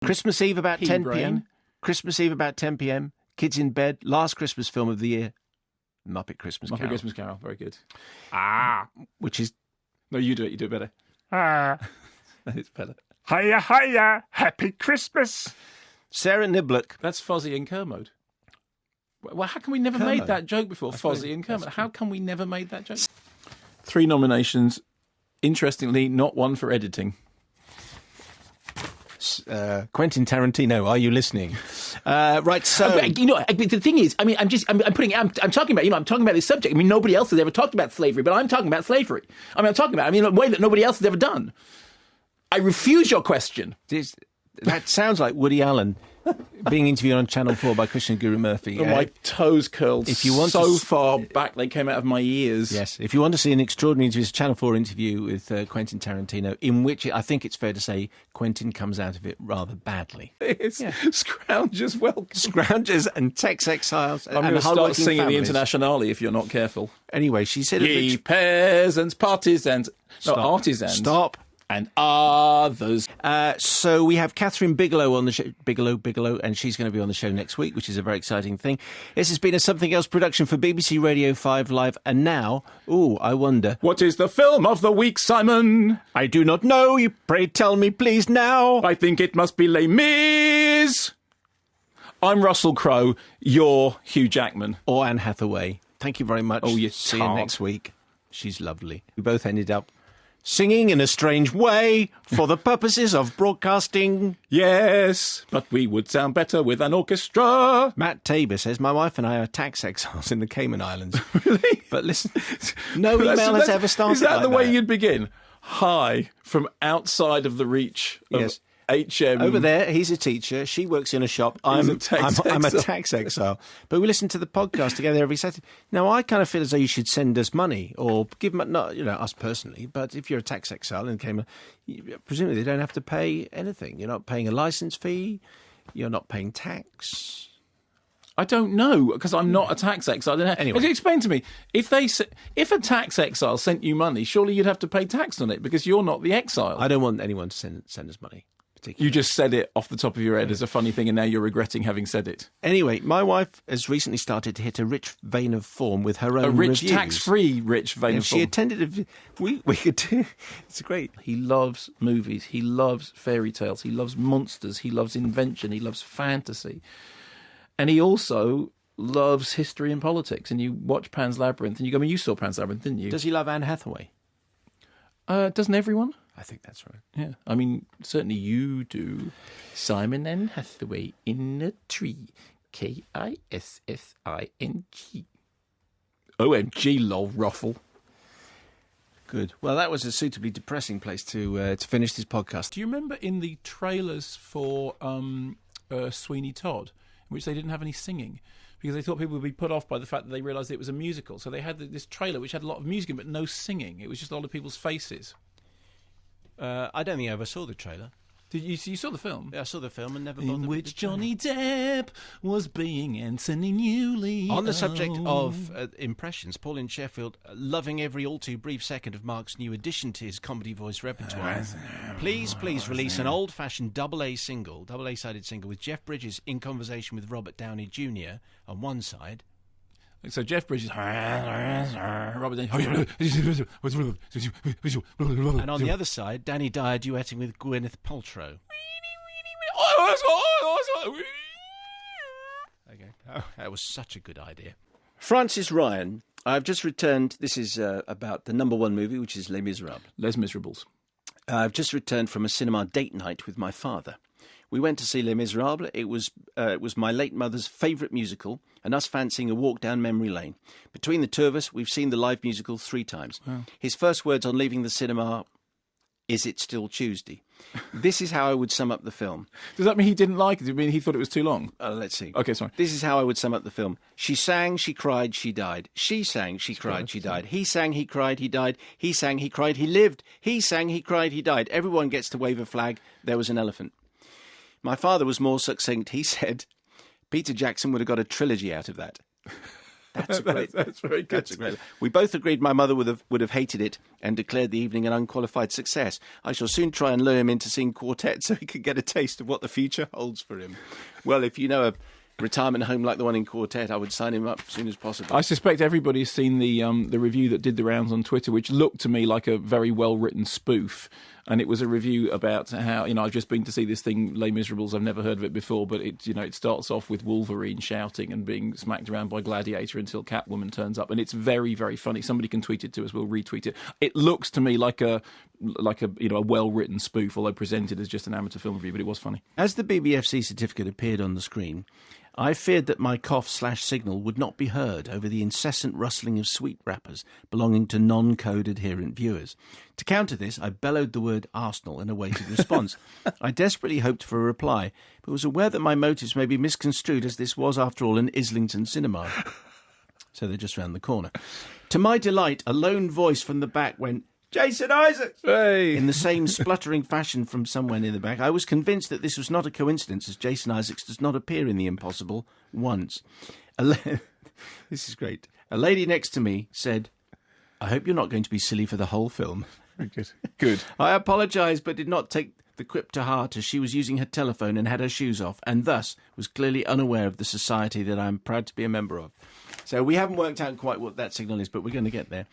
Christmas Eve about 10 Brain. p.m. Christmas Eve about 10 p.m. Kids in bed. Last Christmas film of the year. Muppet Christmas Carol. Muppet Christmas Carol, very good. Which is... No, you do it better. It's better. Hiya, hiya, happy Christmas. Sarah Niblock. That's Fozzie and Kermode. Well, how come we never Kermode. made that joke before? That's Fozzie very- and Kermode. that's How come we never made that joke? 3 nominations. Interestingly, not one for editing. Quentin Tarantino, are you listening? Right, so... The thing is, I'm talking about this subject. I mean, nobody else has ever talked about slavery, but I'm talking about slavery. I'm talking about a way that nobody else has ever done. I refuse your question. That sounds like Woody Allen being interviewed on Channel 4 by Christian Guru Murphy. Oh, my toes curled if you want so to... far back they came out of my ears. Yes, if you want to see an extraordinary interview, it's a Channel 4 interview with Quentin Tarantino, in which I think it's fair to say Quentin comes out of it rather badly. It's Scroungers welcome. Scroungers and Tex exiles I'm and going to start hard-working singing families. the Internationale if you're not careful. Anyway, she said... Ye peasants, partisans... No, Stop. artisans. Stop. And others. So we have Catherine Bigelow on the show. Bigelow, and she's going to be on the show next week, which is a very exciting thing. This has been a Something Else production for BBC Radio 5 Live. And now, I wonder... What is the film of the week, Simon? I do not know. You pray tell me, please, now. I think it must be Les Mis. I'm Russell Crowe. You're Hugh Jackman. Or Anne Hathaway. Thank you very much. Oh, you See you tart. next week. She's lovely. We both ended up singing in a strange way for the purposes of broadcasting. Yes, but we would sound better with an orchestra. Matt Tabor says, my wife and I are tax exiles in the Cayman Islands. Really? But listen, no email has ever started Is that like the way that. you'd begin? Hi, from outside of the reach of Yes. HM. Over there, he's a teacher. She works in a shop. I'm a tax I'm a exile. tax exile. But we listen to the podcast together every Saturday. Now, I kind of feel as though you should send us money or give them, not us personally, but if you're a tax exile and came, presumably they don't have to pay anything. You're not paying a license fee. You're not paying tax. I don't know, because I'm not a tax exile. Anyway. Explain to me, if a tax exile sent you money, surely you'd have to pay tax on it because you're not the exile. I don't want anyone to send us money. You just said it off the top of your head as a funny thing, and now you're regretting having said it. Anyway, my wife has recently started to hit a rich vein of form with her own A rich, reviews. tax-free rich vein And of she form. attended we could do... It's great. He loves movies. He loves fairy tales. He loves monsters. He loves invention. He loves fantasy. And he also loves history and politics. And you watch Pan's Labyrinth, and you go, you saw Pan's Labyrinth, didn't you? Does he love Anne Hathaway? Doesn't everyone? I think that's right. Yeah. I mean, certainly you do. Simon and Hathaway in a tree. Kissing. OMG, lol, ruffle. Good. Well, that was a suitably depressing place to finish this podcast. Do you remember in the trailers for Sweeney Todd, in which they didn't have any singing? Because they thought people would be put off by the fact that they realised it was a musical. So they had this trailer which had a lot of music in but no singing. It was just a lot of people's faces. I don't think I ever saw the trailer. Did you saw the film? Yeah, I saw the film and never bothered In with which the trailer. Johnny Depp was being Anthony Newley. On the subject of impressions, Paul in Sheffield, loving every all too brief second of Mark's new addition to his comedy voice repertoire. Please release an old-fashioned double-A-sided single with Jeff Bridges in conversation with Robert Downey Jr. on one side. So Jeff Bridges, Robert Downey, And on the other side, Danny Dyer duetting with Gwyneth Paltrow. Okay. Oh, that was such a good idea. Francis Ryan, I've just returned. This is about the number one movie, which is Les Miserables. Les Miserables. I've just returned from a cinema date night with my father. We went to see Les Miserables. It was my late mother's favourite musical, and us fancying a walk down memory lane. Between the two of us, we've seen the live musical 3 times. Wow. His first words on leaving the cinema, "Is it still Tuesday?" This is how I would sum up the film. Does that mean he didn't like it? Does it mean he thought it was too long? Let's see. Okay, sorry. This is how I would sum up the film. She sang, she cried, she died. She sang, she cried, she died. He sang, he cried, he died. He sang, he cried, he lived. He sang, he cried, he died. Everyone gets to wave a flag. There was an elephant. My father was more succinct. He said, Peter Jackson would have got a trilogy out of that. That's a great. That's very good. That's a great. We both agreed my mother would have hated it and declared the evening an unqualified success. I shall soon try and lure him into seeing Quartet so he could get a taste of what the future holds for him. Well, if you know a retirement home like the one in Quartet, I would sign him up as soon as possible. I suspect everybody's seen the review that did the rounds on Twitter, which looked to me like a very well-written spoof. And it was a review about how, I've just been to see this thing, Les Miserables. I've never heard of it before, but it starts off with Wolverine shouting and being smacked around by Gladiator until Catwoman turns up, and it's very, very funny. Somebody can tweet it to us. We'll retweet it. It looks to me like a well-written spoof, although presented as just an amateur film review, but it was funny. As the BBFC certificate appeared on the screen, I feared that my cough/signal would not be heard over the incessant rustling of sweet wrappers belonging to non-code adherent viewers. To counter this, I bellowed the word Arsenal and awaited response. I desperately hoped for a reply, but was aware that my motives may be misconstrued, as this was, after all, an Islington cinema. So they're just round the corner. To my delight, a lone voice from the back went, "Jason Isaacs!" Hey! In the same spluttering fashion from somewhere near the back. I was convinced that this was not a coincidence, as Jason Isaacs does not appear in The Impossible once. This is great. A lady next to me said, "I hope you're not going to be silly for the whole film." Good. I apologised, but did not take the quip to heart, as she was using her telephone and had her shoes off, and thus was clearly unaware of the society that I am proud to be a member of. So we haven't worked out quite what that signal is, but we're going to get there.